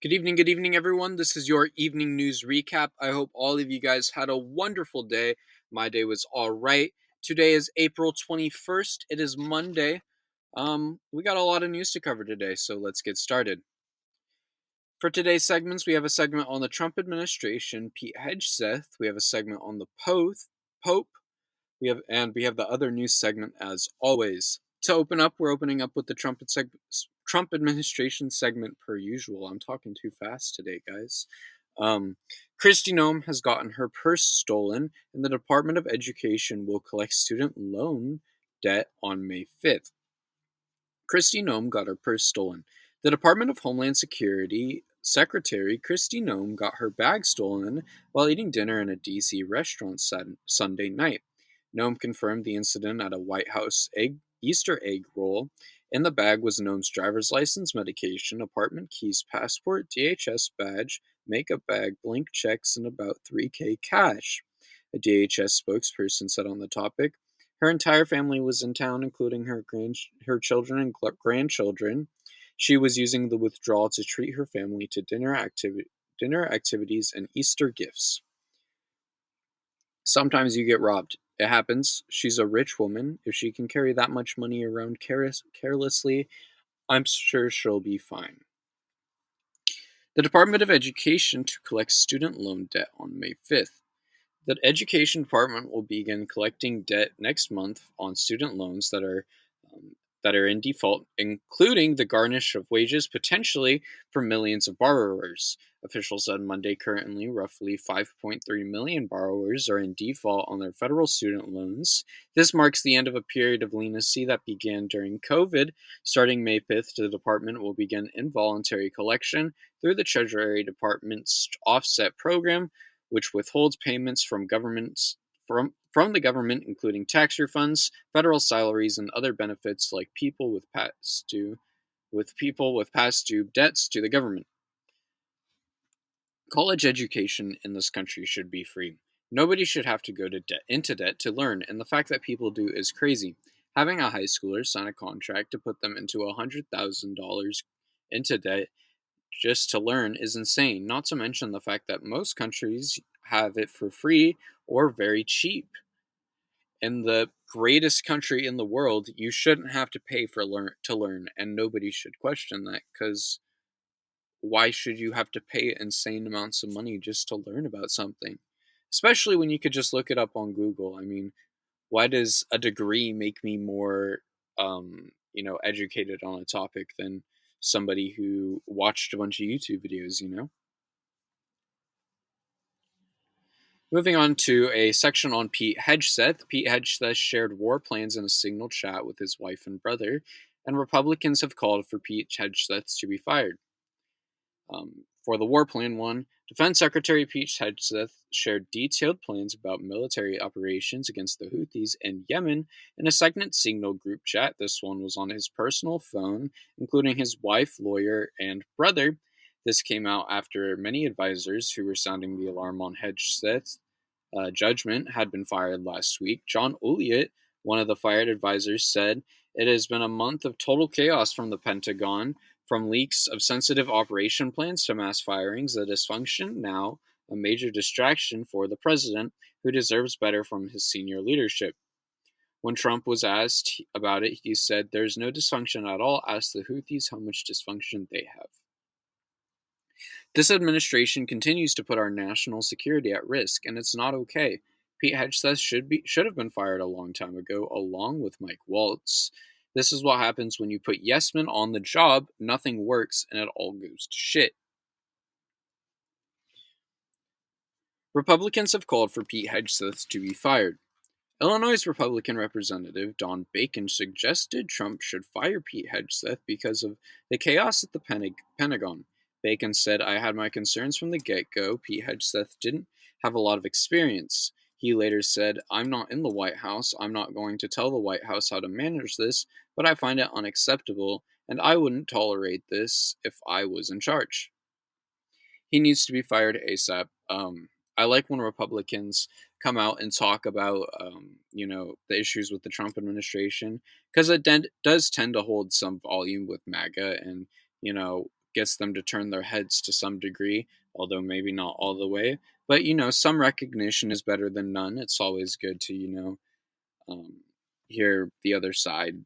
Good evening, everyone. This is your evening news recap. I hope all of you guys had a wonderful day. My day was all right. Today is April 21st. It is Monday. We got a lot of news to cover today, so let's get started. For today's segments, we have a segment on the Trump administration, Pete Hegseth. We have a segment on the Pope. We have the other news segment as always. To open up, we're opening up with the Trump administration segment per usual. I'm talking too fast today, guys. Kristi Noem has gotten her purse stolen, and the Department of Education will collect student loan debt on May 5th. Kristi Noem got her purse stolen. The Department of Homeland Security Secretary Kristi Noem got her bag stolen while eating dinner in a D.C. restaurant Sunday night. Noem confirmed the incident at a White House Easter egg roll. In the bag was Noem's driver's license, medication, apartment keys, passport, DHS badge, makeup bag, blank checks, and about $3K cash. A DHS spokesperson said on the topic, her entire family was in town, including her children and grandchildren. She was using the withdrawal to treat her family to dinner activities and Easter gifts. Sometimes you get robbed. It happens. She's a rich woman. If she can carry that much money around carelessly, I'm sure she'll be fine. The Department of Education to collect student loan debt on May 5th. The Education Department will begin collecting debt next month on student loans that are in default, including the garnish of wages potentially for millions of borrowers. Officials said Monday currently roughly 5.3 million borrowers are in default on their federal student loans. This marks the end of a period of leniency that began during COVID. Starting May 5th, the department will begin involuntary collection through the Treasury Department's offset program, which withholds payments from the government, including tax refunds, federal salaries, and other benefits like people with past due debts to the government. College education in this country should be free. Nobody should have to go into debt to learn, and the fact that people do is crazy. Having a high schooler sign a contract to put them into $100,000 into debt just to learn is insane, not to mention the fact that most countries have it for free or very cheap. In the greatest country in the world, you shouldn't have to pay to learn, and nobody should question that, because why should you have to pay insane amounts of money just to learn about something? Especially when you could just look it up on Google. I mean, why does a degree make me more, educated on a topic than somebody who watched a bunch of YouTube videos? Moving on to a section on Pete Hegseth. Pete Hegseth shared war plans in a signal chat with his wife and brother, and Republicans have called for Pete Hegseth to be fired. For the war plan one, Defense Secretary Pete Hegseth shared detailed plans about military operations against the Houthis in Yemen in a Segment Signal group chat. This one was on his personal phone, including his wife, lawyer, and brother. This came out after many advisors who were sounding the alarm on Hegseth's judgment had been fired last week. John Ulliott, one of the fired advisors, said, "It has been a month of total chaos from the Pentagon, from leaks of sensitive operation plans to mass firings, the dysfunction now a major distraction for the president, who deserves better from his senior leadership." When Trump was asked about it, he said, "There's no dysfunction at all. Ask the Houthis how much dysfunction they have." This administration continues to put our national security at risk, and it's not okay. Pete Hegseth should have been fired a long time ago, along with Mike Waltz. This is what happens when you put yes men on the job, nothing works, and it all goes to shit. Republicans have called for Pete Hegseth to be fired. Illinois Republican Representative Don Bacon suggested Trump should fire Pete Hegseth because of the chaos at the Pentagon. Bacon said, "I had my concerns from the get-go. Pete Hegseth didn't have a lot of experience." He later said, "I'm not in the White House. I'm not going to tell the White House how to manage this, but I find it unacceptable, and I wouldn't tolerate this if I was in charge." He needs to be fired ASAP. I like when Republicans come out and talk about, the issues with the Trump administration, because it does tend to hold some volume with MAGA and, gets them to turn their heads to some degree, although maybe not all the way. But some recognition is better than none. It's always good to um, hear the other side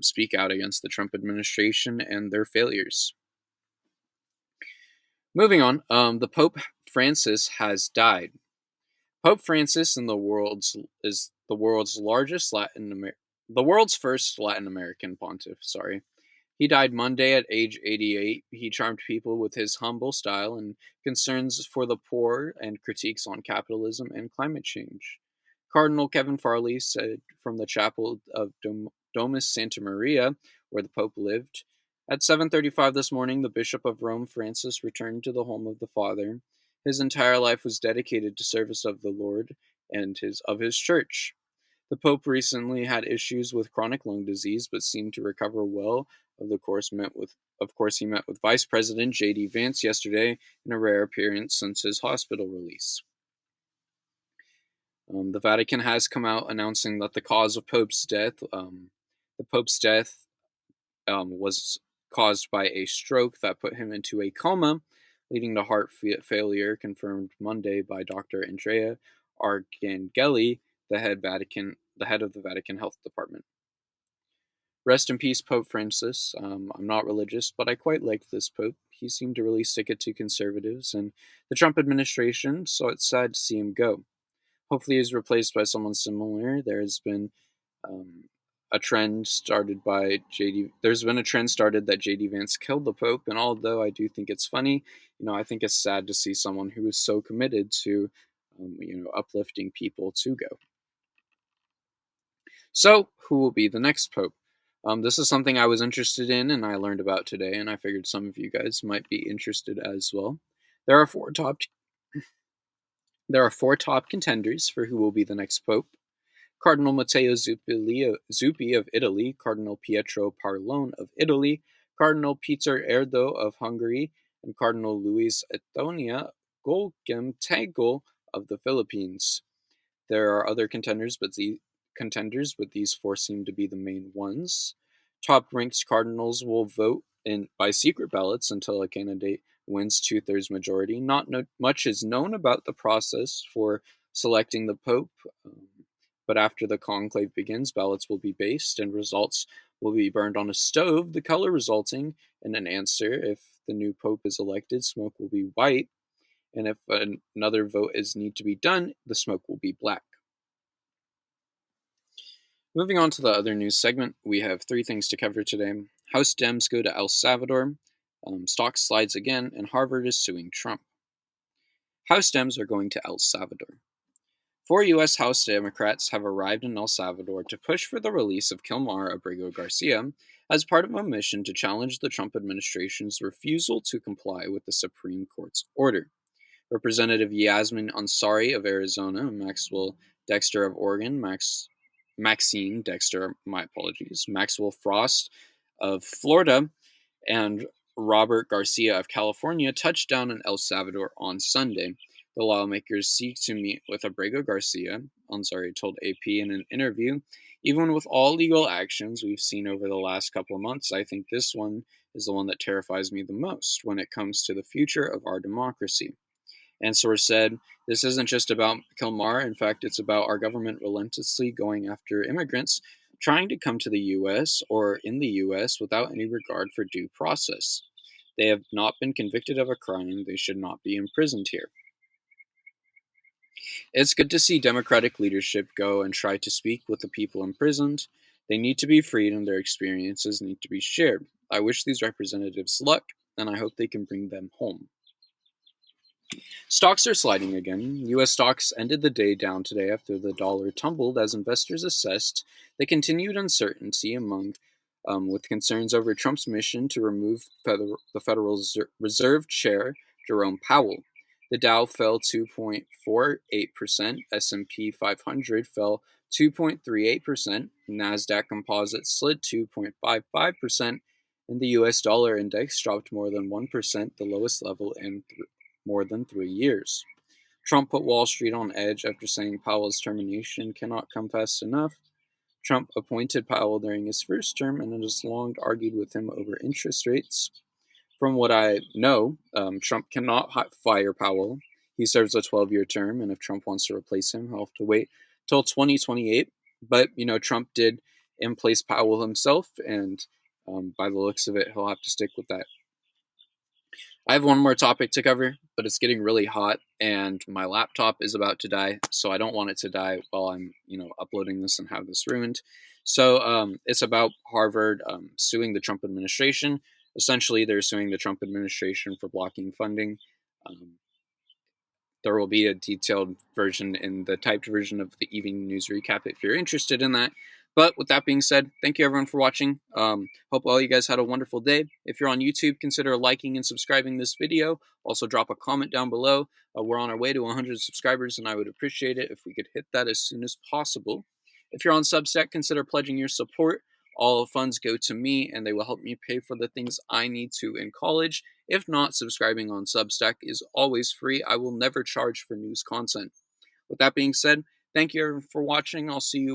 speak out against the Trump administration and their failures. Moving on, the Pope Francis has died. Pope Francis is the world's the world's first Latin American pontiff. Sorry, he died Monday at age 88. He charmed people with his humble style and concerns for the poor and critiques on capitalism and climate change. Cardinal Kevin Farley said from the chapel of Domus Santa Maria, where the Pope lived, at 7:35 this morning, the Bishop of Rome, Francis, returned to the home of the Father. His entire life was dedicated to service of the Lord and his church. The Pope recently had issues with chronic lung disease, but seemed to recover well. Of course, he met with Vice President J.D. Vance yesterday in a rare appearance since his hospital release. The Vatican has come out announcing that the cause of the Pope's death, was caused by a stroke that put him into a coma, leading to heart failure, confirmed Monday by Dr. Andrea Arcangeli, the head of the Vatican Health Department. Rest in peace, Pope Francis. I'm not religious, but I quite liked this Pope. He seemed to really stick it to conservatives and the Trump administration, so it's sad to see him go. Hopefully, he's replaced by someone similar. There's been a trend started by JD. There's been a trend started that JD Vance killed the Pope, and although I do think it's funny, I think it's sad to see someone who is so committed to, uplifting people to go. So, who will be the next Pope? This is something I was interested in and I learned about today, and I figured some of you guys might be interested as well. There are four top contenders for who will be the next Pope. Cardinal Matteo Zuppi of Italy, Cardinal Pietro Parlone of Italy, Cardinal Peter Erdo of Hungary, and Cardinal Luis Antonio Golgem Tagle of the Philippines. There are other contenders, but these four seem to be the main ones. Top-ranked cardinals will vote by secret ballots until a candidate wins 2/3 majority. Not much is known about the process for selecting the Pope, but after the conclave begins, ballots will be based and results will be burned on a stove, the color resulting in an answer. If the new Pope is elected, smoke will be white, and if another vote is need to be done, the smoke will be black. Moving on to the other news segment, we have three things to cover today. House Dems go to El Salvador, stock slides again, and Harvard is suing Trump. House Dems are going to El Salvador. 4 U.S. House Democrats have arrived in El Salvador to push for the release of Kilmar Abrego Garcia as part of a mission to challenge the Trump administration's refusal to comply with the Supreme Court's order. Representative Yasmin Ansari of Arizona, Maxwell Dexter of Oregon, Maxine Dexter, my apologies, Maxwell Frost of Florida, and Robert Garcia of California touched down in El Salvador on Sunday. The lawmakers seek to meet with Abrego Garcia, Ansari told AP in an interview. Even with all legal actions we've seen over the last couple of months, I think this one is the one that terrifies me the most when it comes to the future of our democracy. Ansar said, "This isn't just about Kilmar. In fact, it's about our government relentlessly going after immigrants trying to come to the U.S. or in the U.S. without any regard for due process. They have not been convicted of a crime. They should not be imprisoned here." It's good to see Democratic leadership go and try to speak with the people imprisoned. They need to be freed and their experiences need to be shared. I wish these representatives luck, and I hope they can bring them home. Stocks are sliding again. U.S. stocks ended the day down today after the dollar tumbled as investors assessed the continued uncertainty with concerns over Trump's mission to remove the Federal Reserve Chair, Jerome Powell. The Dow fell 2.48%, S&P 500 fell 2.38%, NASDAQ Composite slid 2.55%, and the U.S. dollar index dropped more than 1%, the lowest level in more than 3 years. Trump put Wall Street on edge after saying Powell's termination cannot come fast enough. Trump appointed Powell during his first term and has long argued with him over interest rates. From what I know, Trump cannot fire Powell. He serves a 12-year term, and if Trump wants to replace him, he'll have to wait till 2028. But, Trump did in place Powell himself, and by the looks of it, he'll have to stick with that. I have one more topic to cover, but it's getting really hot, and my laptop is about to die, so I don't want it to die while I'm, uploading this and have this ruined. So it's about Harvard suing the Trump administration. Essentially, they're suing the Trump administration for blocking funding. Um, there will be a detailed version in the typed version of the evening news recap if you're interested in that. But with that being said, thank you everyone for watching. Hope all you guys had a wonderful day. If you're on YouTube, consider liking and subscribing this video. Also drop a comment down below. We're on our way to 100 subscribers, and I would appreciate it if we could hit that as soon as possible. If you're on Substack, consider pledging your support. All funds go to me, and they will help me pay for the things I need to in college. If not, subscribing on Substack is always free. I will never charge for news content. With that being said, thank you everyone for watching. I'll see you